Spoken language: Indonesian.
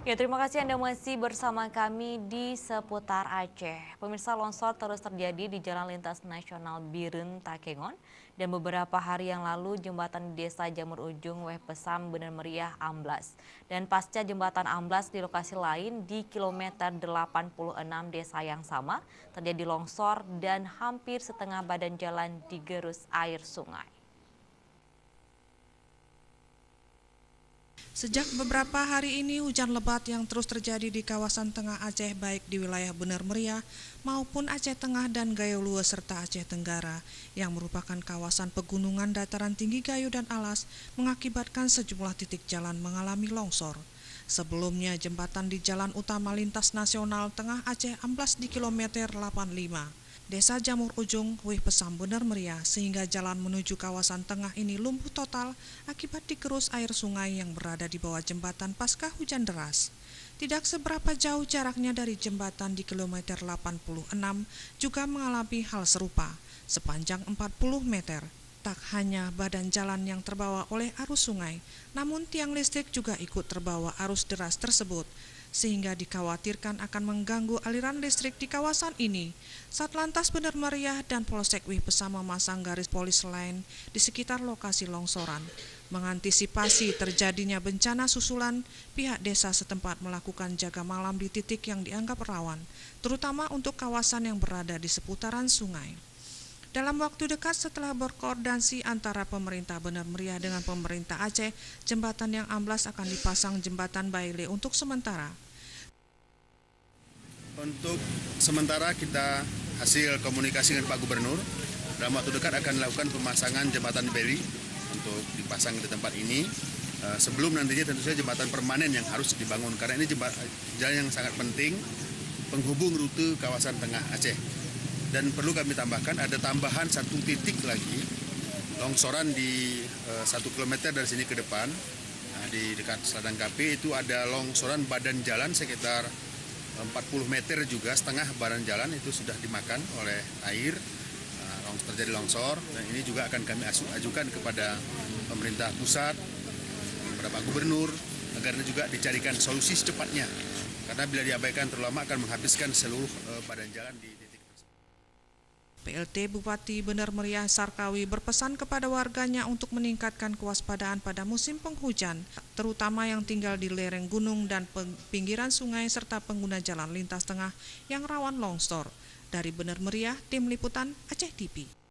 Ya, terima kasih Anda masih bersama kami di seputar Aceh. Pemirsa, longsor terus terjadi di Jalan Lintas Nasional Biren Takengon dan beberapa hari yang lalu jembatan di Desa Jamur Ujung Wehpesam Bener Meriah amblas. Dan pasca jembatan amblas di lokasi lain di kilometer 86 desa yang sama terjadi longsor dan hampir setengah badan jalan digerus air sungai. Sejak beberapa hari ini hujan lebat yang terus terjadi di kawasan tengah Aceh baik di wilayah Bener Meriah maupun Aceh Tengah dan Gayo Lues serta Aceh Tenggara yang merupakan kawasan pegunungan dataran tinggi Gayo dan Alas mengakibatkan sejumlah titik jalan mengalami longsor. Sebelumnya jembatan di Jalan Utama Lintas Nasional Tengah Aceh amblas di kilometer 85. Desa Jamur Ujung, Wehpesam Bener Meriah, sehingga jalan menuju kawasan tengah ini lumpuh total akibat digerus air sungai yang berada di bawah jembatan pasca hujan deras. Tidak seberapa jauh jaraknya dari jembatan di kilometer 86 juga mengalami hal serupa, sepanjang 40 meter. Tak hanya badan jalan yang terbawa oleh arus sungai, namun tiang listrik juga ikut terbawa arus deras tersebut, sehingga dikhawatirkan akan mengganggu aliran listrik di kawasan ini. Satlantas Bener Meriah dan Polsek Wehpesam memasang garis polis lain di sekitar lokasi longsoran. Mengantisipasi terjadinya bencana susulan, pihak desa setempat melakukan jaga malam di titik yang dianggap rawan, terutama untuk kawasan yang berada di seputaran sungai. Dalam waktu dekat setelah berkoordinasi antara pemerintah Bener Meriah dengan pemerintah Aceh, jembatan yang amblas akan dipasang jembatan Baile untuk sementara. Untuk sementara kita hasil komunikasi dengan Pak Gubernur, dalam waktu dekat akan dilakukan pemasangan jembatan Baile untuk dipasang di tempat ini. Sebelum nantinya tentu saja jembatan permanen yang harus dibangun, karena ini jalan yang sangat penting penghubung rute kawasan tengah Aceh. Dan perlu kami tambahkan ada tambahan satu titik lagi longsoran di 1 kilometer dari sini ke depan, di dekat Seladang KP itu ada longsoran badan jalan sekitar 40 meter juga, setengah badan jalan itu sudah dimakan oleh air, terjadi longsor, dan ini juga akan kami ajukan kepada pemerintah pusat, kepada Pak Gubernur, agar juga dicarikan solusi secepatnya, karena bila diabaikan terlalu lama akan menghabiskan seluruh badan jalan di titik tersebut. PLT Bupati Bener Meriah Sarkawi berpesan kepada warganya untuk meningkatkan kewaspadaan pada musim penghujan, terutama yang tinggal di lereng gunung dan pinggiran sungai serta pengguna jalan lintas tengah yang rawan longsor. Dari Bener Meriah, Tim Liputan Aceh TV.